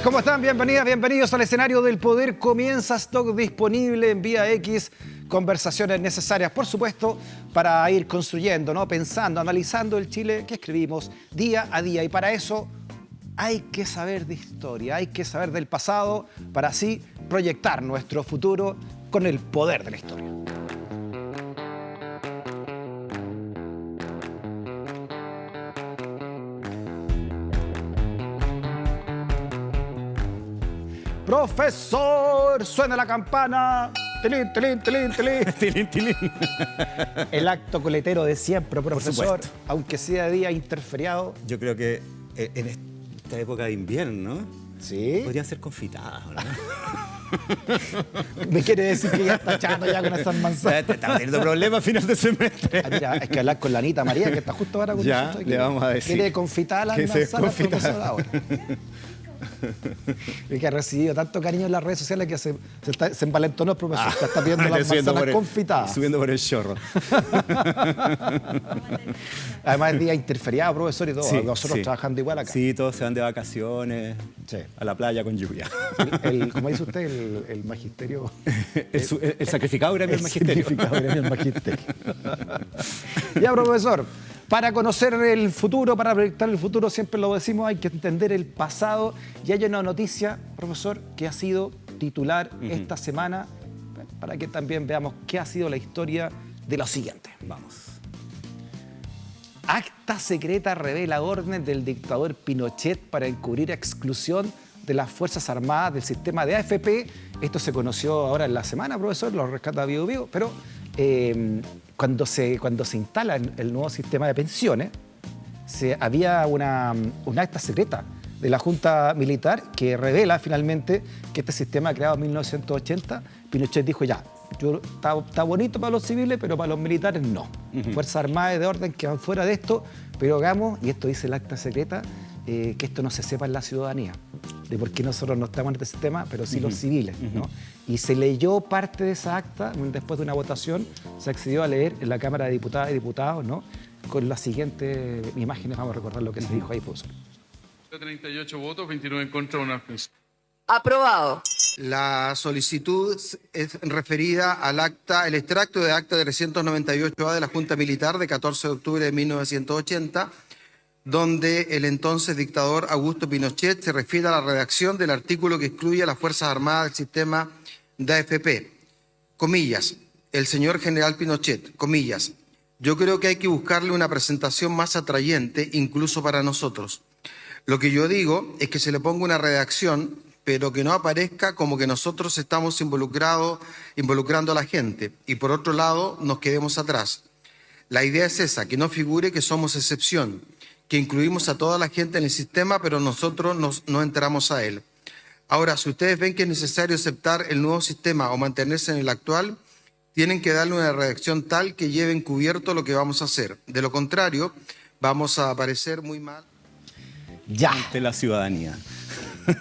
¿Cómo están? Bienvenidas, bienvenidos al escenario del poder. Comienza Stock disponible en Vía X. Conversaciones necesarias, por supuesto, para ir construyendo, ¿no? Pensando, analizando el Chile que escribimos día a día. Y para eso hay que saber de historia, hay que saber del pasado, para así proyectar nuestro futuro con el poder de la historia. Profesor, suena la campana. Tilín, tilín, tilín, tilín. Tilín, tilín. El acto coletero de siempre, profesor, aunque sea día interferiado. Yo creo que en esta época de invierno ¿Sí? podrían ser confitadas, ¿no? Me quiere decir que ya está echando ya con esas manzanas. Estamos teniendo problemas a final de semestre. Ah, mira, hay que hablar con la Anita María, que está justo ahora con Ya, nosotros. le vamos a decir. Quiere confitar las que se manzanas, confita. profesor, ahora. Y que ha recibido tanto cariño en las redes sociales que se envalentonó el profesor. Que está pidiendo las manzanas confitadas. Subiendo por el chorro. Además es día interferiado, profesor, y todo. Sí, Nosotros sí. trabajando igual acá. Sí, todos se van de vacaciones Sí. a la playa con lluvia. Como dice usted, el magisterio. El sacrificado gremio del magisterio. Significado gremio del magisterio. Ya, profesor, para conocer el futuro, para proyectar el futuro, siempre lo decimos, hay que entender el pasado. Y hay una noticia, profesor, que ha sido titular esta semana, para que también veamos qué ha sido la historia de lo siguiente. Vamos. Acta secreta revela orden del dictador Pinochet para encubrir exclusión de las Fuerzas Armadas del sistema de AFP. Esto se conoció ahora en la semana, profesor, lo rescata Bio Bio, pero cuando se instala el nuevo sistema de pensiones, había una acta secreta de la Junta Militar que revela finalmente que este sistema creado en 1980, Pinochet dijo ya, está bonito para los civiles, pero para los militares no. Fuerzas Armadas y de orden que van fuera de esto, pero hagamos, y esto dice el acta secreta, que esto no se sepa en la ciudadanía, de por qué nosotros no estamos en este sistema, pero sí los civiles, ¿no? Y se leyó parte de esa acta, después de una votación, se accedió a leer en la Cámara de Diputadas y Diputados, ¿no? Con las siguientes imágenes, vamos a recordar lo que se dijo ahí, profesor. 38 votos, 29 en contra, una abstención. Aprobado. La solicitud es referida al acta, el extracto de acta de 398A de la Junta Militar de 14 de octubre de 1980, donde el entonces dictador Augusto Pinochet se refiere a la redacción del artículo que excluye a las Fuerzas Armadas del sistema de AFP. Comillas, el señor general Pinochet, comillas, yo creo que hay que buscarle una presentación más atrayente incluso para nosotros. Lo que yo digo es que se le ponga una redacción, pero que no aparezca como que nosotros estamos involucrando a la gente y por otro lado nos quedemos atrás. La idea es esa, que no figure que somos excepción, que incluimos a toda la gente en el sistema, pero nosotros no entramos a él. Ahora, si ustedes ven que es necesario aceptar el nuevo sistema o mantenerse en el actual, tienen que darle una redacción tal que lleve encubierto lo que vamos a hacer. De lo contrario, vamos a aparecer muy mal. Ya. Ante la ciudadanía.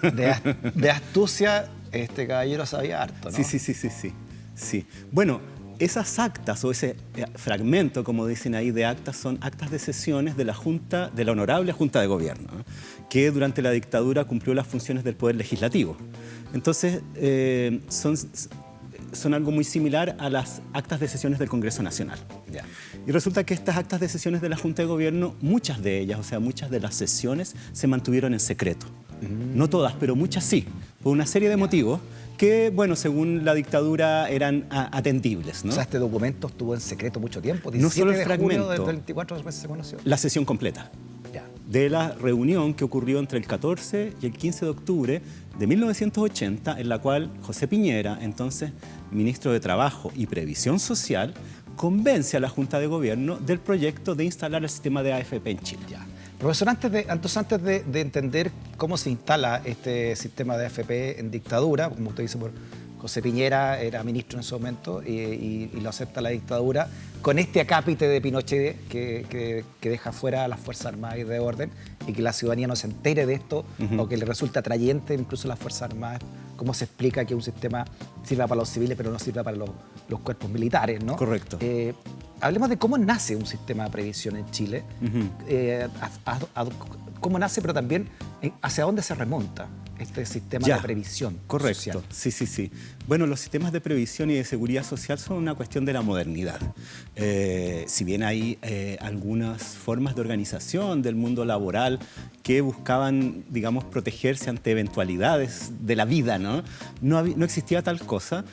De astucia, este caballero sabía harto, ¿no? Sí. Bueno, esas actas o ese fragmento, como dicen ahí, de actas, son actas de sesiones de la Junta, de la Honorable Junta de Gobierno, ¿no? Que durante la dictadura cumplió las funciones del Poder Legislativo. Entonces, son algo muy similar a las actas de sesiones del Congreso Nacional. Ya. Y resulta que estas actas de sesiones de la Junta de Gobierno, muchas de ellas, o sea, muchas de las sesiones, se mantuvieron en secreto. No todas, pero muchas sí, por una serie de motivos que, bueno, según la dictadura eran atendibles, ¿no? O sea, este documento estuvo en secreto mucho tiempo. No solo el 17 de junio fragmento. del 24 después se conoció. La sesión completa Ya. de la reunión que ocurrió entre el 14 y el 15 de octubre de 1980, en la cual José Piñera, entonces ministro de Trabajo y Previsión Social, convence a la Junta de Gobierno del proyecto de instalar el sistema de AFP en Chile. Ya. Profesor, antes de entender cómo se instala este sistema de AFP en dictadura, como usted dice, por José Piñera era ministro en ese momento y lo acepta la dictadura, con este acápite de Pinochet que deja fuera a las Fuerzas Armadas y de orden y que la ciudadanía no se entere de esto o que le resulta atrayente incluso a las Fuerzas Armadas, cómo se explica que un sistema sirva para los civiles pero no sirva para los cuerpos militares, ¿no? Correcto. Hablemos de cómo nace un sistema de previsión en Chile, cómo nace, pero también hacia dónde se remonta. este sistema Ya, de previsión correcto, social. sí. Bueno, los sistemas de previsión y de seguridad social son una cuestión de la modernidad. Si bien hay algunas formas de organización del mundo laboral que buscaban, digamos, protegerse ante eventualidades de la vida, ¿no? No existía tal cosa,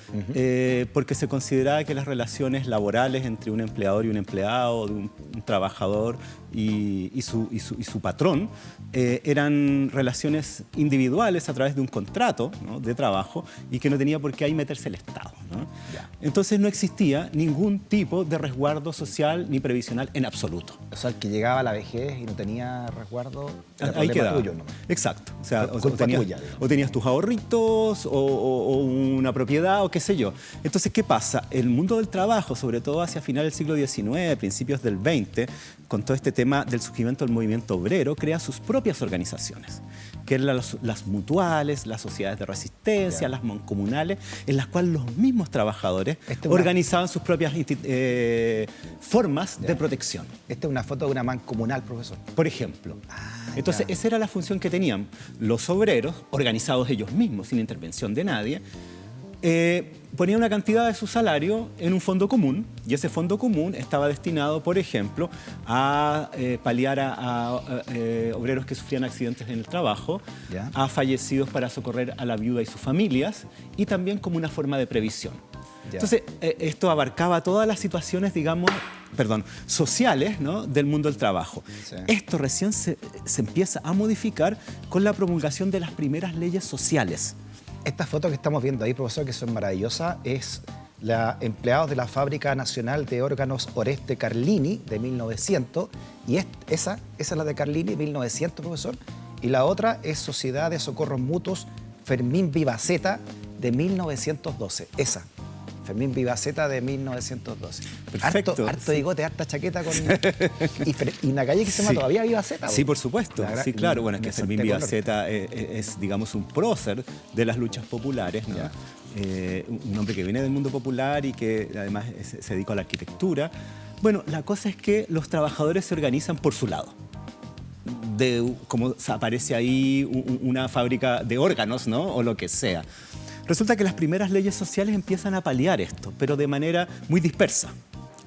porque se consideraba que las relaciones laborales entre un empleador y un empleado, de un trabajador y su patrón, eran relaciones individuales a través de un contrato, ¿no?, de trabajo, y que no tenía por qué ahí meterse el Estado, ¿no? Entonces no existía ningún tipo de resguardo social ni previsional en absoluto. O sea, el que llegaba a la vejez y no tenía resguardo, era Ahí problema quedaba. tuyo nomás. Exacto. O sea, Culpa tuya, digamos. o tenías tus ahorritos o una propiedad o qué sé yo. Entonces, ¿qué pasa? El mundo del trabajo, sobre todo hacia final del siglo XIX, principios del XX, con todo este tema del surgimiento del movimiento obrero, crea sus propias organizaciones, que eran las mutuales, las sociedades de resistencia, las mancomunales, en las cuales los mismos trabajadores organizaban sus propias formas de protección. Esta es una foto de una mancomunal, profesor. Por ejemplo. Entonces, esa era la función que tenían los obreros, organizados ellos mismos, sin intervención de nadie. Ponían una cantidad de su salario en un fondo común, y ese fondo común estaba destinado, por ejemplo, a paliar a obreros que sufrían accidentes en el trabajo, a fallecidos para socorrer a la viuda y sus familias, y también como una forma de previsión. Entonces, esto abarcaba todas las situaciones, digamos, sociales, ¿no?, del mundo del trabajo. Sí. Esto recién se empieza a modificar con la promulgación de las primeras leyes sociales. Esta foto que estamos viendo ahí, profesor, que son maravillosas, es la empleados de la Fábrica Nacional de Órganos Oreste Carlini de 1900, y esa es la de Carlini, 1900, profesor, y la otra es Sociedad de Socorros Mutuos Fermín Vivaceta de 1912. Esa. Fermín Vivaceta de 1912. Perfecto. Harto bigote, harta chaqueta con... y en la calle que se llama todavía Vivaceta. Sí, por supuesto. Sí, claro. Bueno, es que Fermín Vivaceta es, digamos, un prócer de las luchas populares, ¿no? Un hombre que viene del mundo popular y que además se dedicó a la arquitectura. Bueno, la cosa es que los trabajadores se organizan por su lado. Como aparece ahí una fábrica de órganos, ¿no?, o lo que sea. Resulta que las primeras leyes sociales empiezan a paliar esto, pero de manera muy dispersa.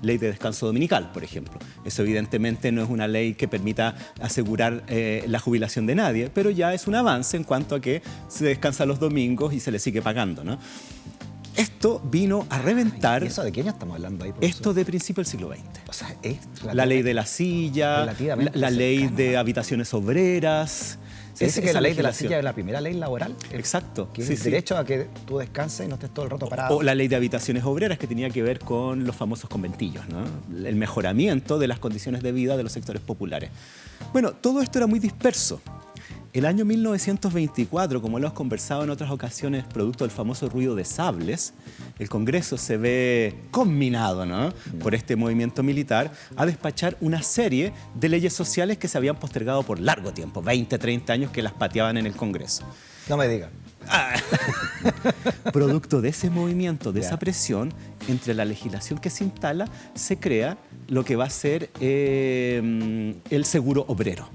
Ley de descanso dominical, por ejemplo. Eso evidentemente no es una ley que permita asegurar la jubilación de nadie, pero ya es un avance en cuanto a que se descansa los domingos y se le sigue pagando, ¿no? Esto vino a reventar... ¿Y eso de qué año estamos hablando ahí, profesor? Esto de principio del siglo XX. O sea, es la ley de la silla, la ley de habitaciones obreras... Se dice que la ley de la silla es la primera ley laboral. Exacto. Que es el derecho a que tú descanses y no estés todo el rato parado. O la ley de habitaciones obreras, que tenía que ver con los famosos conventillos, ¿no? El mejoramiento de las condiciones de vida de los sectores populares. Bueno, todo esto era muy disperso. El año 1924, como lo hemos conversado en otras ocasiones, producto del famoso ruido de sables, el Congreso se ve conminado, ¿no?, por este movimiento militar a despachar una serie de leyes sociales que se habían postergado por largo tiempo, 20, 30 años que las pateaban en el Congreso. No me digan. Producto de ese movimiento, de esa presión, entre la legislación que se instala, se crea lo que va a ser el seguro obrero.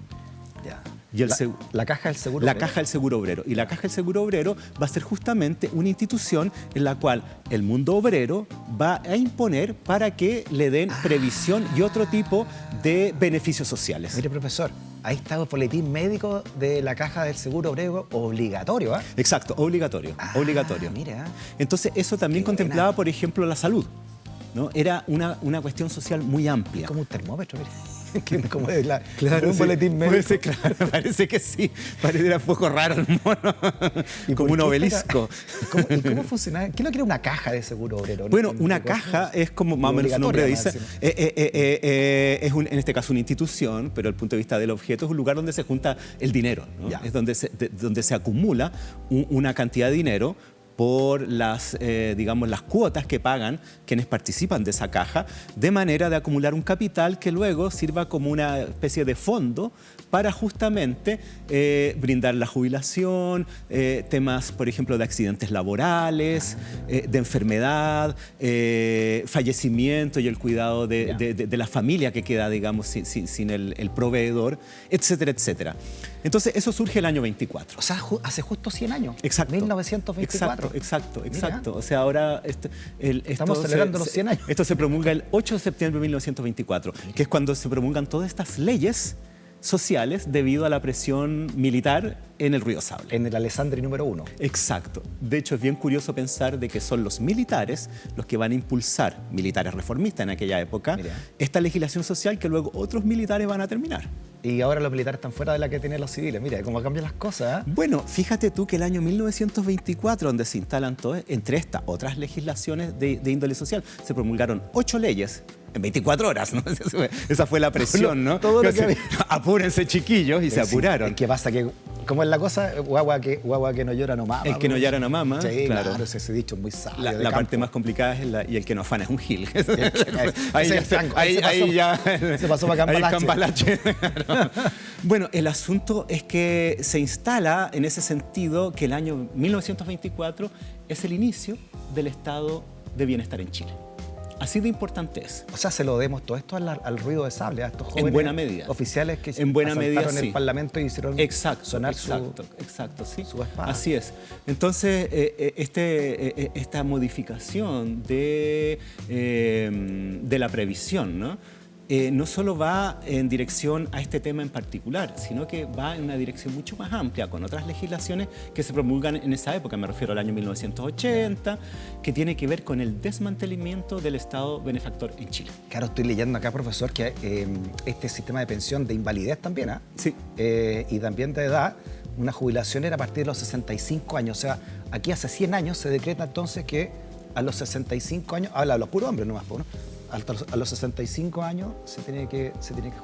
Y la Caja del Seguro La Obrero. Caja del Seguro Obrero. Y la Caja del Seguro Obrero va a ser justamente una institución en la cual el mundo obrero va a imponer para que le den previsión y otro tipo de beneficios sociales. Mire, profesor, ahí está el boletín médico de la Caja del Seguro Obrero obligatorio, ¿ah? Exacto, obligatorio. Obligatorio. Mira. Entonces, eso también contemplaba, por ejemplo, la salud, ¿no? Era una cuestión social muy amplia. Como un termómetro, mire. Como es Claro, un boletín médico. Claro, parece que sí. Parece un poco raro el mono. Como un obelisco. ¿Y cómo funciona? ¿Qué es lo que era una caja de seguro obrero? Bueno, una caja es como más o menos su nombre dice. Es en este caso una institución, pero desde el punto de vista del objeto es un lugar donde se junta el dinero, ¿no? Es donde se acumula una cantidad de dinero por digamos, las cuotas que pagan quienes participan de esa caja, de manera de acumular un capital que luego sirva como una especie de fondo para justamente brindar la jubilación, temas, por ejemplo, de accidentes laborales, de enfermedad, fallecimiento y el cuidado de la familia que queda, digamos, sin el proveedor, etcétera, etcétera. Entonces, eso surge el año 24. O sea, hace justo 100 años. Exacto. 1924. Exacto. O sea, ahora Estamos celebrando los 100 años. Esto se promulga el 8 de septiembre de 1924, que es cuando se promulgan todas estas leyes sociales debido a la presión militar en el Río Sable. En el Alessandri número 1. Exacto. De hecho, es bien curioso pensar de que son los militares los que van a impulsar, militares reformistas en aquella época, Mira. esta legislación social que luego otros militares van a terminar. Y ahora los militares están fuera de la que tienen los civiles. Mira cómo cambian las cosas, ¿eh? Bueno, fíjate tú que el año 1924, donde se instalan todas, entre estas otras legislaciones de índole social, se promulgaron 8 leyes en 24 horas, ¿no? Esa fue la presión, ¿no? Todo lo que había. Apúrense, chiquillos, y se apuraron. ¿Qué pasa? ¿Cómo es la cosa? Guagua que no llora no mama. El que no llora no mama, Sí, claro. Ese dicho es muy sabio. La parte más complicada es y el que no afana es un gil. Ahí ya se pasó para Cambalache. Claro. Bueno, el asunto es que se instala en ese sentido que el año 1924 es el inicio del estado de bienestar en Chile. Así de importante es. O sea, se lo demos todo esto al ruido de sable, a estos jóvenes En buena medida. oficiales que En buena medida, asaltaron sí. el Parlamento y hicieron sonar exacto, sí. su espada. Así es. Entonces, esta modificación de la previsión, ¿no? No solo va en dirección a este tema en particular, sino que va en una dirección mucho más amplia con otras legislaciones que se promulgan en esa época, me refiero al año 1980, que tiene que ver con el desmantelamiento del Estado benefactor en Chile. Claro, estoy leyendo acá, profesor, que este sistema de pensión de invalidez también, ¿ah? Sí. Y también de edad, una jubilación era a partir de los 65 años. O sea, aquí hace 100 años se decreta entonces que a los 65 años, habla de los puros hombres nomás, ¿no? A los 65 años se tiene que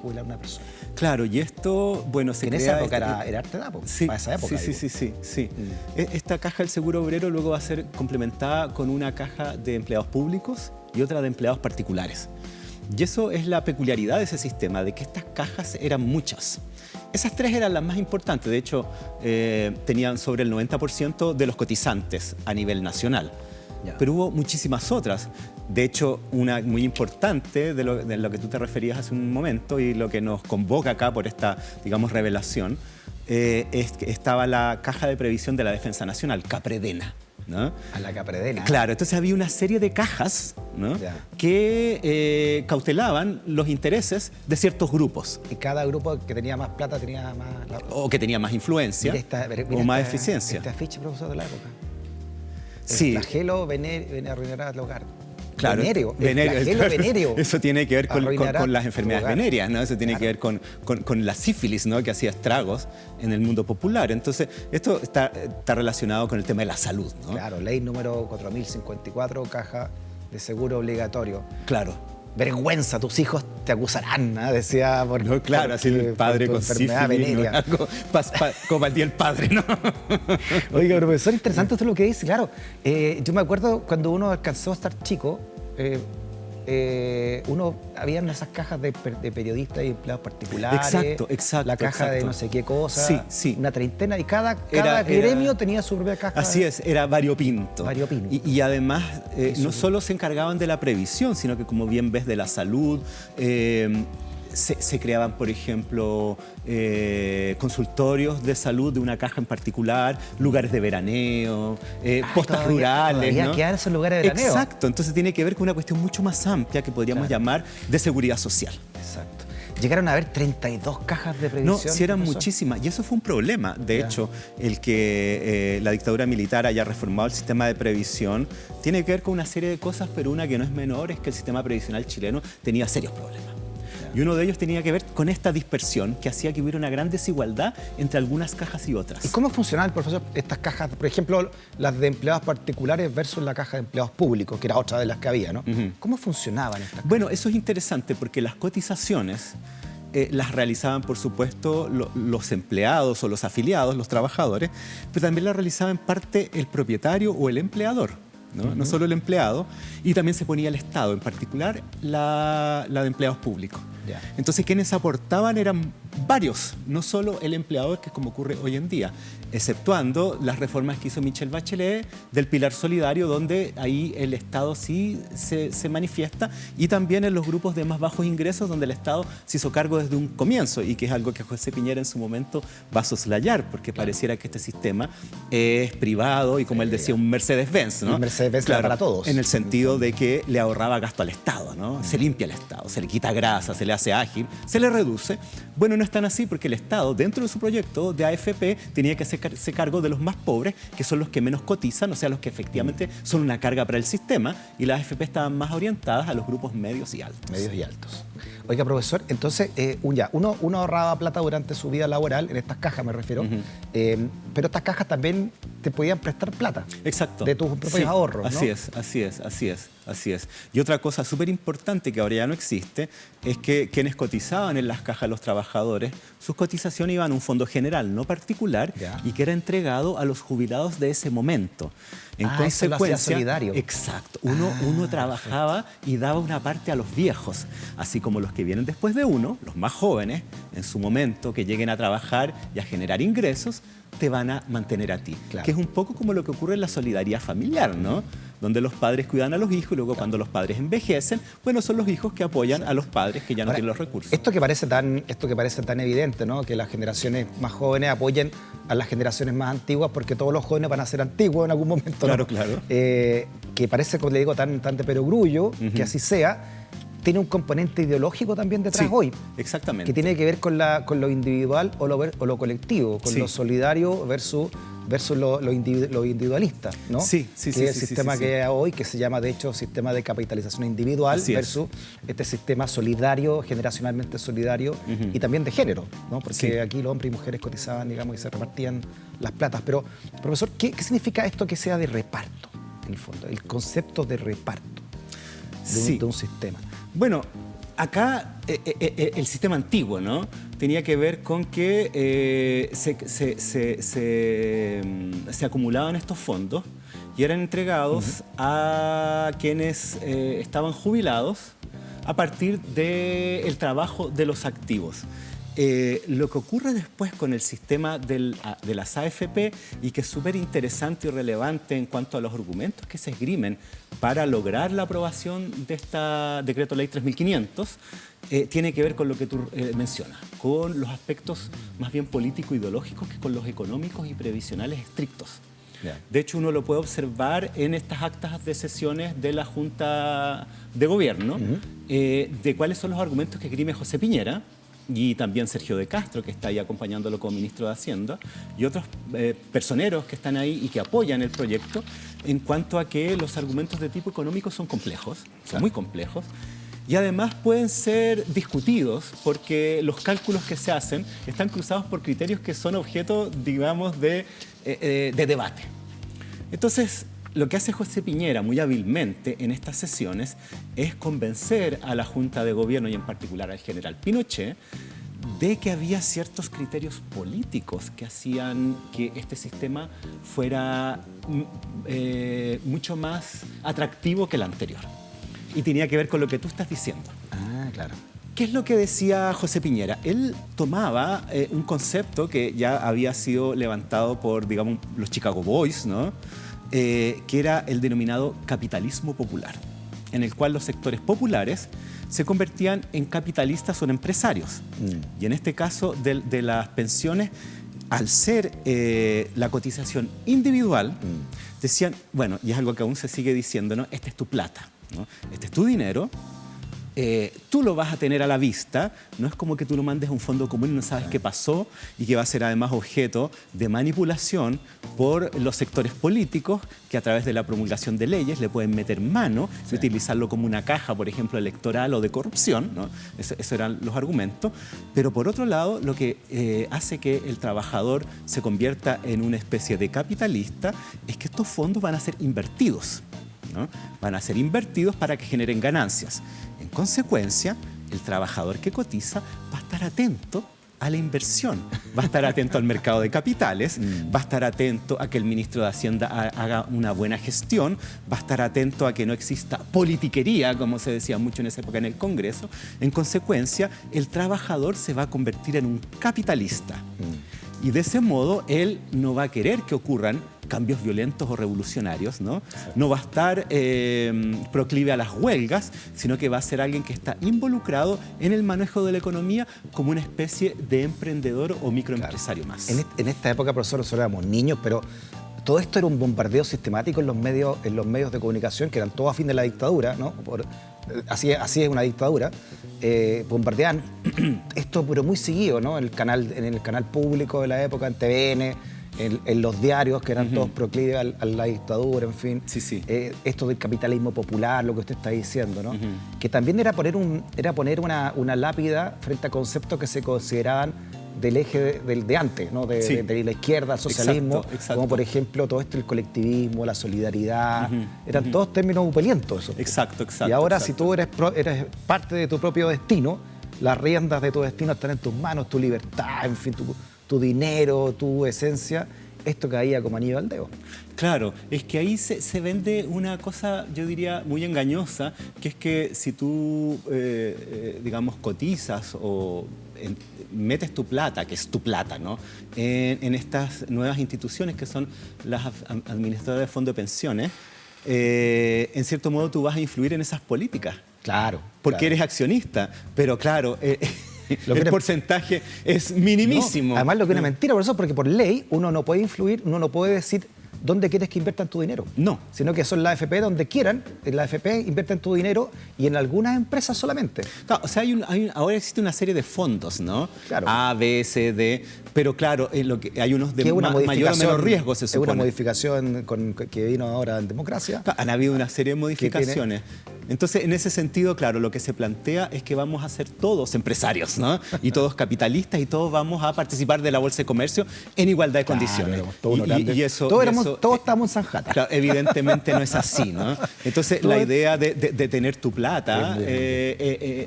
jubilar una persona. Claro, y esto, bueno, se en crea... esa época era harta edad, sí, para esa época. Sí. Esta caja del seguro obrero luego va a ser complementada con una caja de empleados públicos y otra de empleados particulares. Y eso es la peculiaridad de ese sistema, de que estas cajas eran muchas. Esas 3 eran las más importantes, de hecho, tenían sobre el 90% de los cotizantes a nivel nacional. Ya. Pero hubo muchísimas otras. De hecho, una muy importante de lo que tú te referías hace un momento y lo que nos convoca acá por esta, digamos, revelación, es que estaba la Caja de Previsión de la Defensa Nacional, Capredena, ¿no? A la Capredena. Claro, entonces había una serie de cajas, ¿no? Que cautelaban los intereses de ciertos grupos. Y cada grupo que tenía más plata tenía más... O que tenía más influencia o más eficiencia. Este afiche, profesor, de la época. Sí. El flagelo arruinará el hogar. Claro, venereo. Eso tiene que ver con las enfermedades venéreas, ¿no? Eso tiene que ver con la sífilis, ¿no? Que hacía estragos en el mundo popular. Entonces, esto está relacionado con el tema de la salud, ¿no? Claro, ley número 4054, caja de seguro obligatorio. Claro. Vergüenza, tus hijos te acusarán, ¿no? Decía no, claro, así el padre con sífilis, ¿no? Algo como el día el padre, ¿no? Oiga, profesor, interesante esto lo que dice, claro. Yo me acuerdo cuando uno alcanzó a estar chico, habían esas cajas de periodistas y empleados particulares. Exacto. La caja de no sé qué cosa. Sí. Una treintena y cada gremio tenía su propia caja. Así es, era variopinto. Y además, no solo se encargaban de la previsión, sino que, como bien ves, de la salud. Se creaban, por ejemplo, consultorios de salud de una caja en particular, lugares de veraneo, postas rurales, ¿no? Quedan esos lugares de veraneo. Exacto, entonces tiene que ver con una cuestión mucho más amplia que podríamos llamar de seguridad social. Exacto. Llegaron a haber 32 cajas de previsión. No, sí eran muchísimas, y eso fue un problema. De hecho, el que la dictadura militar haya reformado el sistema de previsión tiene que ver con una serie de cosas, pero una que no es menor es que el sistema previsional chileno tenía serios problemas. Y uno de ellos tenía que ver con esta dispersión que hacía que hubiera una gran desigualdad entre algunas cajas y otras. ¿Y cómo funcionaban, profesor, estas cajas? Por ejemplo, las de empleados particulares versus la caja de empleados públicos, que era otra de las que había, ¿no? ¿Cómo funcionaban estas cajas? Bueno, eso es interesante porque las cotizaciones las realizaban, por supuesto, los empleados o los afiliados, los trabajadores, pero también las realizaba en parte el propietario o el empleador. ¿no? No solo el empleado, y también se ponía el Estado, en particular la de empleados públicos. Ya. Entonces, quienes aportaban eran varios, no solo el empleador, que es como ocurre hoy en día, exceptuando las reformas que hizo Michelle Bachelet del pilar solidario, donde ahí el Estado sí se manifiesta, y también en los grupos de más bajos ingresos, donde el Estado se hizo cargo desde un comienzo, y que es algo que José Piñera en su momento va a soslayar, porque pareciera que este sistema es privado y, como él decía, un Mercedes-Benz, ¿no? Un Mercedes-Benz para todos. En el sentido de que le ahorraba gasto al Estado, ¿no? Se limpia el Estado, se le quita grasa, se le hace ágil, se le reduce. Bueno, no es tan así, porque el Estado, dentro de su proyecto de AFP, tenía que hacerse cargo de los más pobres, que son los que menos cotizan, o sea, los que efectivamente son una carga para el sistema, y las AFP estaban más orientadas a los grupos medios y altos. Medios y altos. Oiga, profesor, entonces, uno ahorraba plata durante su vida laboral, en estas cajas me refiero, pero estas cajas también te podían prestar plata. Exacto. De tus propios ahorros, ¿no? Así es. Y otra cosa súper importante que ahora ya no existe es que quienes cotizaban en las cajas, los trabajadores, sus cotizaciones iban a un fondo general, no particular, Ya. y que era entregado a los jubilados de ese momento. En eso lo hacía solidario. Exacto. Uno trabajaba y daba una parte a los viejos, así como los que vienen después de uno, los más jóvenes, en su momento, que lleguen a trabajar y a generar ingresos, te van a mantener a ti. Claro. Que es un poco como lo que ocurre en la solidaridad familiar, ¿no? Donde los padres cuidan a los hijos y luego, cuando los padres envejecen, bueno, son los hijos que apoyan a los padres que ya no Ahora, tienen los recursos. Esto que parece tan evidente, ¿no? Que las generaciones más jóvenes apoyen a las generaciones más antiguas, porque todos los jóvenes van a ser antiguos en algún momento, ¿no? Claro. Que parece, como le digo, tan de perogrullo, que así sea, tiene un componente ideológico también detrás Sí, hoy. exactamente. Que tiene que ver con lo individual o lo colectivo, con Sí. lo solidario versus lo individualista, ¿no? Sí, que es el sistema que hay hoy, que se llama, de hecho, sistema de capitalización individual, Así es. versus este sistema solidario, generacionalmente solidario, y también de género, ¿no? Porque Sí. aquí los hombres y mujeres cotizaban, digamos, y se repartían las platas. Pero, profesor, ¿qué significa esto que sea de reparto, en el fondo? El concepto de reparto de un sistema. Bueno, acá el sistema antiguo, ¿no? Tenía que ver con que se acumulaban estos fondos y eran entregados a quienes estaban jubilados a partir del trabajo de los activos. Lo que ocurre después con el sistema de las AFP, y que es súper interesante y relevante en cuanto a los argumentos que se esgrimen para lograr la aprobación de esta Decreto Ley 3500, tiene que ver con lo que tú mencionas, con los aspectos más bien político-ideológicos que con los económicos y previsionales estrictos. Ya. De hecho, uno lo puede observar en estas actas de sesiones de la Junta de Gobierno, de cuáles son los argumentos que esgrime José Piñera, y también Sergio de Castro, que está ahí acompañándolo como ministro de Hacienda, y otros personeros que están ahí y que apoyan el proyecto, en cuanto a que los argumentos de tipo económico son complejos, son muy complejos, y además pueden ser discutidos porque los cálculos que se hacen están cruzados por criterios que son objeto, digamos, de debate. Entonces, lo que hace José Piñera muy hábilmente en estas sesiones es convencer a la Junta de Gobierno, y en particular al general Pinochet, de que había ciertos criterios políticos que hacían que este sistema fuera mucho más atractivo que el anterior. Y tenía que ver con lo que tú estás diciendo. Ah, claro. ¿Qué es lo que decía José Piñera? Él tomaba un concepto que ya había sido levantado por, digamos, los Chicago Boys, ¿no? Que era el denominado capitalismo popular, en el cual los sectores populares se convertían en capitalistas o en empresarios. Y en este caso de las pensiones, al ser la cotización individual, decían, bueno, y es algo que aún se sigue diciendo, ¿no? Esta es tu plata, ¿no? Este es tu dinero. Tú lo vas a tener a la vista, no es como que tú lo mandes a un fondo común y no sabes qué pasó, y que va a ser además objeto de manipulación por los sectores políticos que a través de la promulgación de leyes le pueden meter mano y utilizarlo como una caja, por ejemplo, electoral o de corrupción, ¿no? Esos eran los argumentos. Pero por otro lado, lo que hace que el trabajador se convierta en una especie de capitalista es que estos fondos van a ser invertidos, ¿no? Van a ser invertidos para que generen ganancias. En consecuencia, el trabajador que cotiza va a estar atento a la inversión, va a estar atento al mercado de capitales, va a estar atento a que el ministro de Hacienda haga una buena gestión, va a estar atento a que no exista politiquería, como se decía mucho en esa época en el Congreso. En consecuencia, el trabajador se va a convertir en un capitalista. Y de ese modo, él no va a querer que ocurran cambios violentos o revolucionarios, ¿no? No va a estar proclive a las huelgas, sino que va a ser alguien que está involucrado en el manejo de la economía como una especie de emprendedor o microempresario más. En esta época, profesor, nosotros éramos niños, pero todo esto era un bombardeo sistemático en los medios de comunicación, que eran todos a fin de la dictadura, ¿no? Así es una dictadura. Bombardean esto, pero muy seguido, ¿no? En el canal público de la época, en TVN, en los diarios, que eran todos proclives a la dictadura, en fin. Sí, sí. Esto del capitalismo popular, lo que usted está diciendo, ¿no? Que también era poner una lápida frente a conceptos que se consideraban del eje de antes, ¿no? De la izquierda, el socialismo, exacto. como por ejemplo todo esto, el colectivismo, la solidaridad, eran todos términos upelientos esos. Exacto. Y ahora si tú eres parte de tu propio destino, las riendas de tu destino están en tus manos, tu libertad, en fin, tu dinero, tu esencia, esto caía como anillo al dedo. Claro, es que ahí se vende una cosa, yo diría, muy engañosa, que es que si tú, digamos, cotizas o metes tu plata, que es tu plata, ¿no? En estas nuevas instituciones que son las administradoras de fondos de pensiones, en cierto modo tú vas a influir en esas políticas. Claro. Porque eres accionista, pero claro, el porcentaje es minimísimo. No, además lo que es una mentira, por eso, porque por ley uno no puede influir, uno no puede decir dónde quieres que inviertan tu dinero. No. Sino que son las AFP donde quieran, en la AFP invierten tu dinero y en algunas empresas solamente. Claro, o sea, ahora existe una serie de fondos, ¿no? Claro. A, B, C, D, pero claro, hay unos de mayor o menor riesgo, se supone. Es una modificación que vino ahora en democracia. Han habido una serie de modificaciones. Entonces, en ese sentido, claro, lo que se plantea es que vamos a ser todos empresarios, ¿no? Y todos capitalistas y todos vamos a participar de la Bolsa de Comercio en igualdad de condiciones. Todos estamos en Sanjata. Claro, evidentemente no es así, ¿no? Entonces, la idea de tener tu plata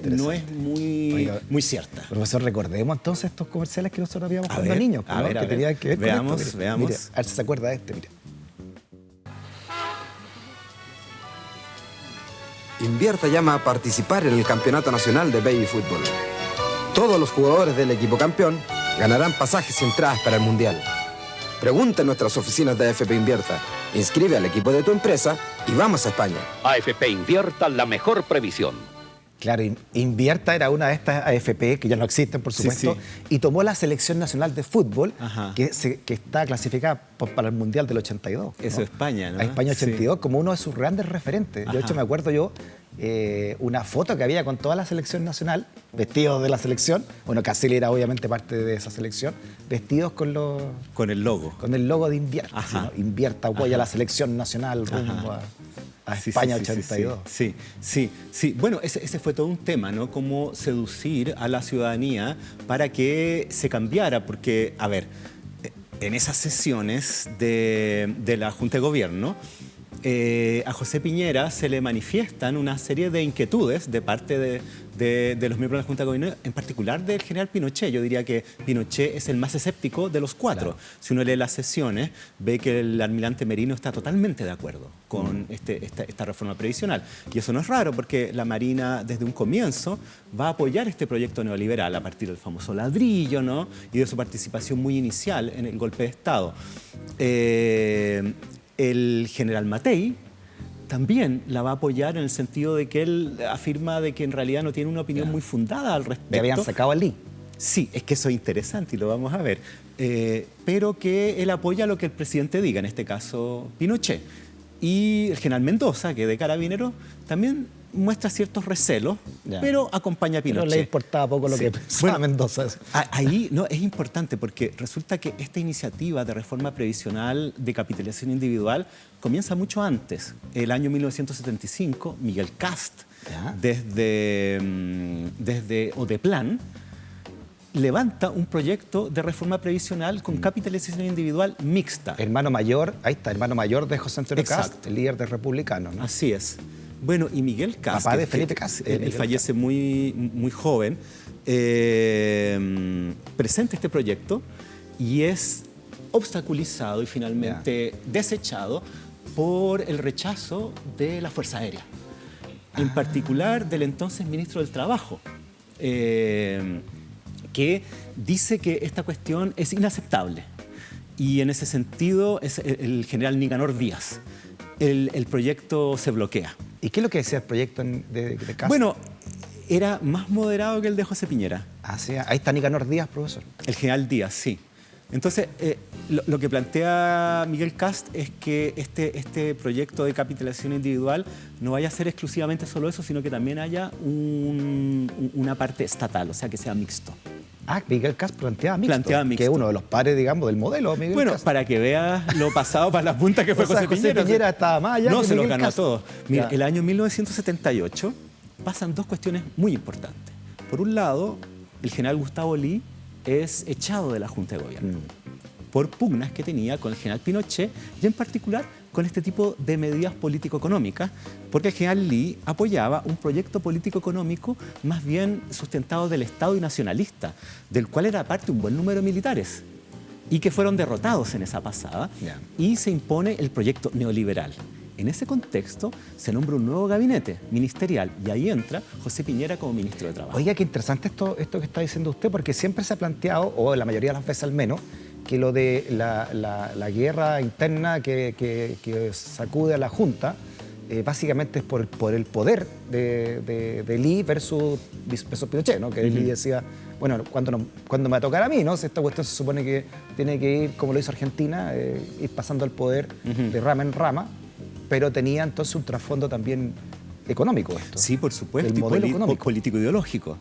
no es muy cierta. Profesor, recordemos entonces estos comerciales que nosotros habíamos cuando niños. A ver, tenían que ver veamos, con esto. veamos. Mire, a ver si se acuerda de este, mire. Invierta llama a participar en el Campeonato Nacional de Baby Fútbol. Todos los jugadores del equipo campeón ganarán pasajes y entradas para el Mundial. Pregunta en nuestras oficinas de AFP Invierta. Inscribe al equipo de tu empresa y vamos a España. AFP Invierta, la mejor previsión. Claro, Invierta era una de estas AFP, que ya no existen, por supuesto, y tomó la Selección Nacional de Fútbol, que está clasificada para el Mundial del 82. Eso, ¿no? España, ¿no? A España 82, como uno de sus grandes referentes. De hecho, me acuerdo una foto que había con toda la Selección Nacional, vestidos de la selección. Bueno, Caselli era obviamente parte de esa selección, vestidos con el logo. Con el logo de Invierta. ¿Sí, no? Invierta apoya a la Selección Nacional rumbo a España 82. Sí. Bueno, ese fue todo un tema, ¿no? Cómo seducir a la ciudadanía para que se cambiara, porque, a ver, en esas sesiones de la Junta de Gobierno, a José Piñera se le manifiestan una serie de inquietudes de parte de los miembros de la Junta de Gobierno, en particular del general Pinochet. Yo diría que Pinochet es el más escéptico de los cuatro. Claro. Si uno lee las sesiones, ve que el almirante Merino está totalmente de acuerdo con esta reforma previsional. Y eso no es raro, porque la Marina, desde un comienzo, va a apoyar este proyecto neoliberal a partir del famoso ladrillo, ¿no? Y de su participación muy inicial en el golpe de Estado. El general Matei también la va a apoyar en el sentido de que él afirma de que en realidad no tiene una opinión muy fundada al respecto. Ya habían sacado al Lee. Sí, es que eso es interesante y lo vamos a ver. Pero que él apoya lo que el presidente diga, en este caso Pinochet. Y el general Mendoza, que de Carabineros, también muestra ciertos recelos, pero acompaña a Pinochet. No le importaba poco lo que pensaba Mendoza. Ahí no, es importante porque resulta que esta iniciativa de reforma previsional de capitalización individual comienza mucho antes. El año 1975, Miguel Kast, desde Odeplan, levanta un proyecto de reforma previsional con capitalización individual mixta. Hermano mayor, ahí está, hermano mayor de José Antonio Kast, el líder de Republicanos, ¿no? Así es. Bueno, y Miguel Kast, papá de Felipe Kast, él fallece muy joven, presenta este proyecto y es obstaculizado y finalmente desechado por el rechazo de la Fuerza Aérea, en particular del entonces ministro del Trabajo, que dice que esta cuestión es inaceptable. Y en ese sentido es el general Nicanor Díaz. El proyecto se bloquea. ¿Y qué es lo que decía el proyecto de Cast? Bueno, era más moderado que el de José Piñera. Ah, sí, ahí está Nicanor Díaz, profesor. El general Díaz, sí. Entonces, lo que plantea Miguel Cast es que este proyecto de capitalización individual no vaya a ser exclusivamente solo eso, sino que también haya una parte estatal, o sea, que sea mixto. Ah, Miguel Cast planteaba mixto. Planteaba mixto. Que es uno de los pares, digamos, del modelo, Miguel Bueno, Cast. para que veas lo pasado para la punta que fue O sea, José Piñera. estaba más allá No, que se lo Miguel ganó a Cast. todos. Mira, Ya. el año 1978 pasan dos cuestiones muy importantes. Por un lado, el general Gustavo Lee es echado de la Junta de Gobierno por pugnas que tenía con el general Pinochet y en particular con este tipo de medidas político-económicas, porque el general Lee apoyaba un proyecto político-económico más bien sustentado del Estado y nacionalista, del cual era parte un buen número de militares y que fueron derrotados en esa pasada, y se impone el proyecto neoliberal. En ese contexto se nombra un nuevo gabinete ministerial y ahí entra José Piñera como ministro de Trabajo. Oiga, qué interesante esto que está diciendo usted, porque siempre se ha planteado, o la mayoría de las veces al menos, que lo de la guerra interna que sacude a la Junta, básicamente es por el poder de Lee versus Pinochet, ¿no? Que Lee decía, bueno, cuando me va a tocar a mí, ¿no? Si esta cuestión se supone que tiene que ir, como lo hizo Argentina, ir pasando el poder de rama en rama, pero tenía entonces un trasfondo también económico esto. Sí, por supuesto, El y modelo económico. político-ideológico.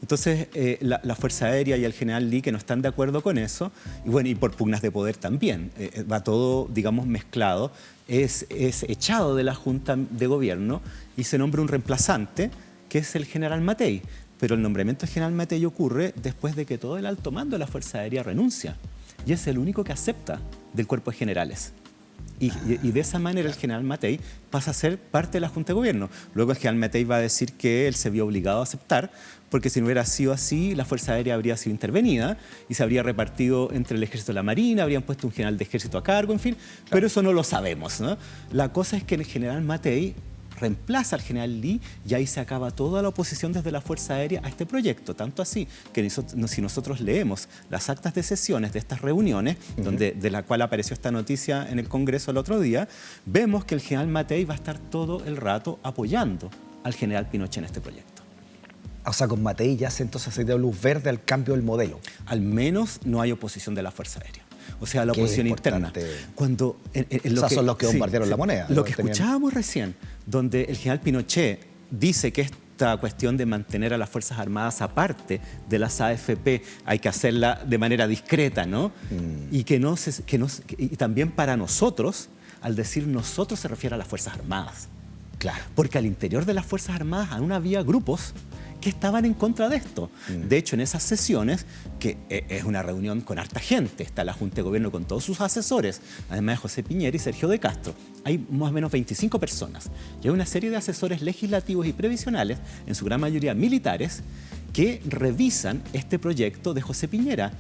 Entonces, la Fuerza Aérea y el general Lee, que no están de acuerdo con eso, y bueno, y por pugnas de poder también, va todo, digamos, mezclado, es echado de la Junta de Gobierno y se nombra un reemplazante, que es el general Matei. Pero el nombramiento del general Matei ocurre después de que todo el alto mando de la Fuerza Aérea renuncia, y es el único que acepta del cuerpo de generales. Y de esa manera el general Matei pasa a ser parte de la Junta de Gobierno. Luego el general Matei va a decir que él se vio obligado a aceptar, porque si no hubiera sido así, la Fuerza Aérea habría sido intervenida y se habría repartido entre el Ejército y la Marina, habrían puesto un general de Ejército a cargo, en fin, pero eso no lo sabemos, ¿no? La cosa es que el general Matei reemplaza al general Lee y ahí se acaba toda la oposición desde la Fuerza Aérea a este proyecto. Tanto así que si nosotros leemos las actas de sesiones de estas reuniones, de la cual apareció esta noticia en el Congreso el otro día, vemos que el general Matei va a estar todo el rato apoyando al general Pinochet en este proyecto. O sea, con Matei ya entonces se dio luz verde al cambio del modelo. Al menos no hay oposición de la Fuerza Aérea. O sea, la oposición interna. Cuando son los que bombardearon la moneda. Lo que escuchábamos recién, donde el general Pinochet dice que esta cuestión de mantener a las Fuerzas Armadas aparte de las AFP hay que hacerla de manera discreta, ¿no? Y y también para nosotros, al decir nosotros se refiere a las Fuerzas Armadas. Claro. Porque al interior de las Fuerzas Armadas aún había grupos que estaban en contra de esto. De hecho, en esas sesiones, que es una reunión con harta gente, está la Junta de Gobierno con todos sus asesores, además de José Piñera y Sergio de Castro, hay más o menos 25 personas. Y hay una serie de asesores legislativos y previsionales, en su gran mayoría militares, que revisan este proyecto de José Piñera.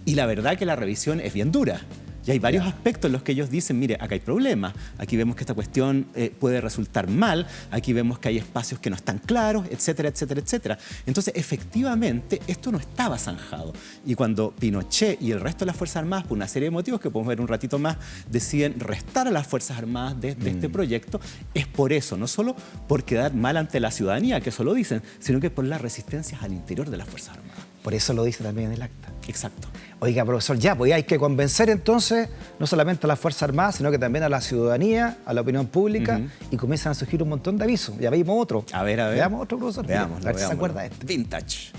Y la verdad que la revisión es bien dura. Y hay varios aspectos en los que ellos dicen, mire, acá hay problemas, aquí vemos que esta cuestión puede resultar mal, aquí vemos que hay espacios que no están claros, etcétera, etcétera, etcétera. Entonces, efectivamente, esto no estaba zanjado. Y cuando Pinochet y el resto de las Fuerzas Armadas, por una serie de motivos que podemos ver un ratito más, deciden restar a las Fuerzas Armadas de este proyecto, es por eso, no solo por quedar mal ante la ciudadanía, que eso lo dicen, sino que por las resistencias al interior de las Fuerzas Armadas. Por eso lo dice también en el acta. Exacto. Oiga, profesor, ya, pues hay que convencer entonces no solamente a las Fuerzas Armadas, sino que también a la ciudadanía, a la opinión pública, y comienzan a surgir un montón de avisos. Ya vimos otro. A ver. Veamos otro, profesor. Veamos. A ver si se acuerda de este. Vintage.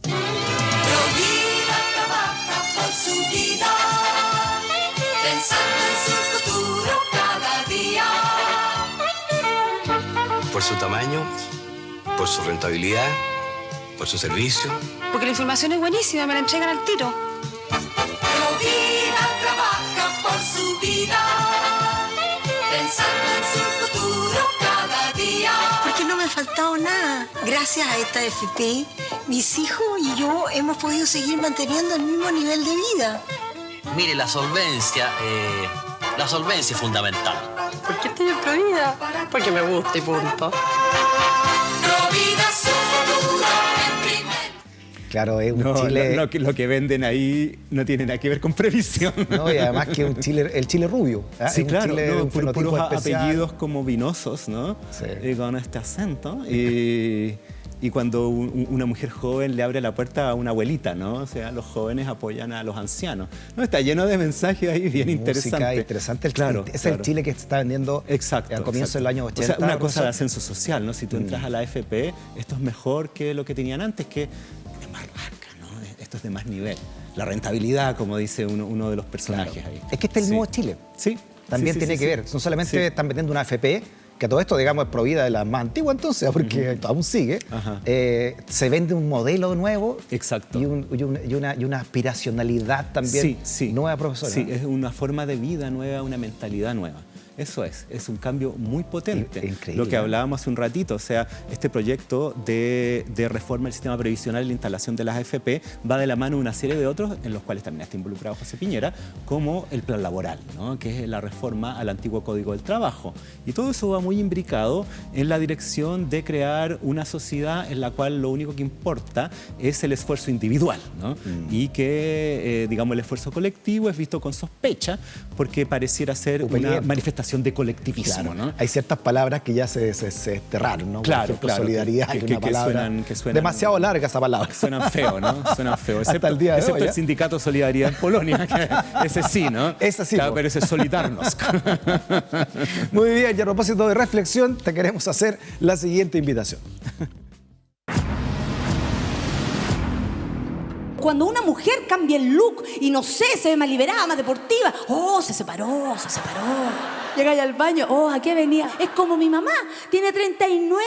Rovira trabaja por su vida, pensando en su futuro cada día. Por su tamaño, por su rentabilidad, por su servicio. Porque la información es buenísima, me la entregan al tiro. Rovira trabaja por su vida, pensando en su futuro cada día. Porque no me ha faltado nada. Gracias a esta FP mis hijos y yo hemos podido seguir manteniendo el mismo nivel de vida. Mire, la solvencia es fundamental. ¿Por qué estoy en Provida? Porque me gusta y punto. Provida Futuro en primer. Claro, es un Chile... Lo que venden ahí no tiene nada que ver con previsión. No, y además que un Chile, el Chile rubio. ¿Ah? Sí, es un claro, Chile de un fenotipo puros especial. apellidos como vinosos, ¿no? Sí. Y con este acento. Y cuando una mujer joven le abre la puerta a una abuelita, ¿no? O sea, los jóvenes apoyan a los ancianos. No, está lleno de mensajes ahí bien interesantes. Interesante. Claro, Es el Chile que se está vendiendo a comienzos del año 80. O sea, una cosa de ascenso social, ¿no? Si tú entras a la AFP, esto es mejor que lo que tenían antes, que es más rasca, ¿no? Esto es de más nivel. La rentabilidad, como dice uno de los personajes ahí. Es que este es el nuevo Chile. Sí. También tiene que ver. No solamente están vendiendo una AFP, que a todo esto, digamos, es Provida de la más antigua entonces, porque aún sigue. Se vende un modelo nuevo. Exacto. Y una aspiracionalidad también nueva, profesora. Sí, es una forma de vida nueva, una mentalidad nueva. Eso es un cambio muy potente. Increíble. Lo que hablábamos hace un ratito, o sea, este proyecto de reforma del sistema previsional y la instalación de las AFP va de la mano de una serie de otros, en los cuales también está involucrado José Piñera, como el plan laboral, ¿no? Que es la reforma al antiguo Código del Trabajo. Y todo eso va muy imbricado en la dirección de crear una sociedad en la cual lo único que importa es el esfuerzo individual, ¿no? Y que, digamos, el esfuerzo colectivo es visto con sospecha porque pareciera ser una manifestación de colectivismo, ¿no? Hay ciertas palabras que ya se desterraron, ¿no? Claro, Por ejemplo, solidaridad, que una palabra suenan demasiado larga esa palabra. Suenan feo, ¿no? Suenan feo. Hasta el día de excepto hoy, el sindicato Solidaridad en Polonia, que ese sí, ¿no? Ese sí. Claro, pero ese es Solidarnosc. Muy bien, y a propósito de reflexión, te queremos hacer la siguiente invitación. Cuando una mujer cambia el look y no sé, se ve más liberada, más deportiva, oh, se separó. Llega ahí al baño, oh, ¿a qué venía? Es como mi mamá, tiene 39, 40 años.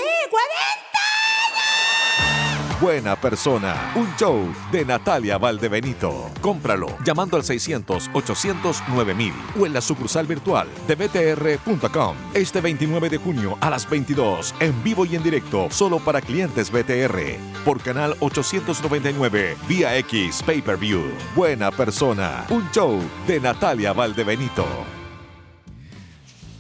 Buena persona, un show de Natalia Valdebenito. Cómpralo llamando al 600-800-9000 o en la sucursal virtual de btr.com. Este 29 de junio a las 22, en vivo y en directo, solo para clientes BTR, por canal 899, vía X Pay-Per-View. Buena persona, un show de Natalia Valdebenito.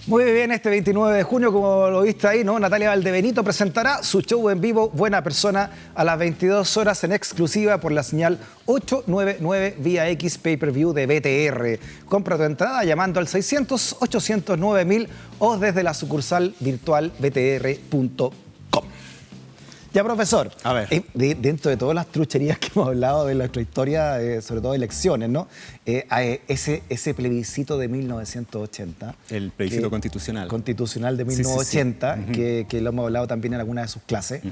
Muy bien, este 29 de junio, como lo viste ahí, ¿no? Natalia Valdebenito presentará su show en vivo Buena Persona a las 22 horas en exclusiva por la señal 899 vía X Pay-Per-View de BTR. Compra tu entrada llamando al 600-800-9000 o desde la sucursal virtual btr.com. Ya, profesor, a ver. Dentro de todas las trucherías que hemos hablado de nuestra historia, sobre todo elecciones, ¿no? Ese plebiscito de 1980. El plebiscito constitucional. Constitucional de 1980, que lo hemos hablado también en alguna de sus clases.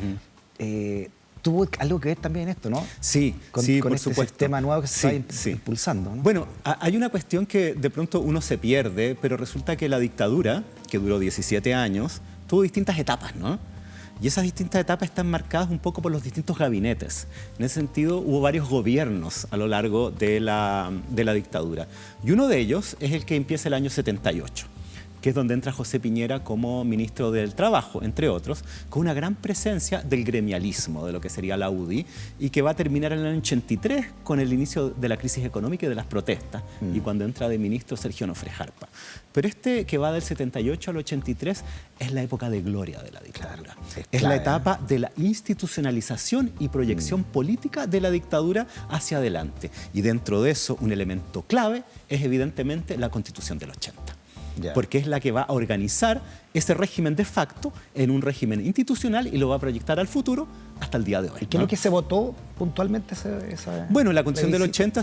Tuvo algo que ver también en esto, ¿no? Sí, con por este supuesto. sistema nuevo que se está impulsando, ¿no? Bueno, hay una cuestión que de pronto uno se pierde, pero resulta que la dictadura, que duró 17 años, tuvo distintas etapas, ¿no? Y esas distintas etapas están marcadas un poco por los distintos gabinetes. En ese sentido, hubo varios gobiernos a lo largo de la dictadura. Y uno de ellos es el que empieza el año 78, que es donde entra José Piñera como ministro del Trabajo, entre otros, con una gran presencia del gremialismo, de lo que sería la UDI, y que va a terminar en el año 83 con el inicio de la crisis económica y de las protestas, y cuando entra de ministro Sergio Onofre Jarpa. Pero este que va del 78 al 83 es la época de gloria de la dictadura. Claro, es la etapa de la institucionalización y proyección política de la dictadura hacia adelante. Y dentro de eso, un elemento clave es evidentemente la Constitución del 80. Porque es la que va a organizar ese régimen de facto en un régimen institucional y lo va a proyectar al futuro hasta el día de hoy. ¿Y qué es lo que se votó puntualmente? Bueno, la Constitución del 80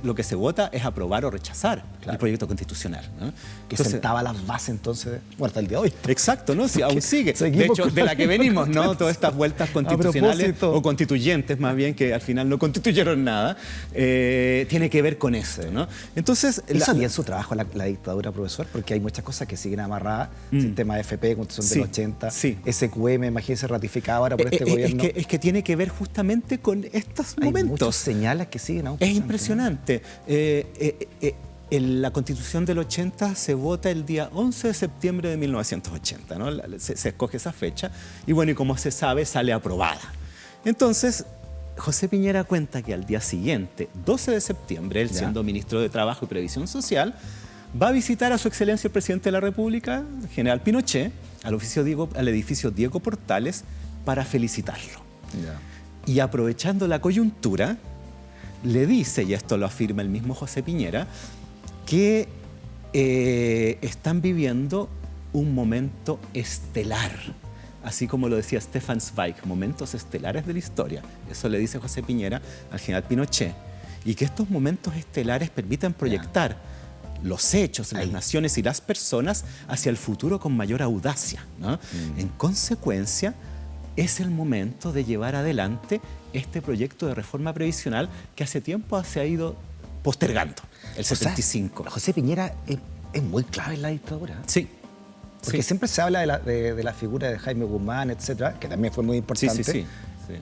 lo que se vota es aprobar o rechazar el proyecto constitucional, ¿no? Que sentaba las bases entonces, bueno, hasta el día de hoy. Exacto, ¿no? Sí, aún sigue. De hecho, de la que venimos, ¿no? Todas estas vueltas constitucionales o constituyentes, más bien, que al final no constituyeron nada, tiene que ver con eso, ¿no? Entonces, ¿hizo bien su trabajo la dictadura, profesor? Porque hay muchas cosas que siguen amarradas, sistema AFP, Constitución del 80, SQM, imagínense, ratificada ahora por este gobierno. Es que tiene que ver justamente con estos momentos. Hay muchas señales que siguen aún. Es impresionante. La Constitución del 80 se vota el día 11 de septiembre de 1980, ¿no? Se escoge esa fecha y bueno, y como se sabe, sale aprobada. Entonces, José Piñera cuenta que al día siguiente, 12 de septiembre, él siendo ministro de Trabajo y Previsión Social, va a visitar a su excelencia el presidente de la República, el general Pinochet, al edificio Diego Portales, para felicitarlo. Y aprovechando la coyuntura, le dice, y esto lo afirma el mismo José Piñera, que están viviendo un momento estelar. Así como lo decía Stefan Zweig, momentos estelares de la historia. Eso le dice José Piñera al general Pinochet. Y que estos momentos estelares permitan proyectar los hechos, las naciones y las personas hacia el futuro con mayor audacia, ¿no? En consecuencia, es el momento de llevar adelante este proyecto de reforma previsional que hace tiempo se ha ido postergando, el 75. José Piñera es muy clave en la dictadura. Sí. Porque siempre se habla de la figura de Jaime Guzmán, etcétera, que también fue muy importante. Sí.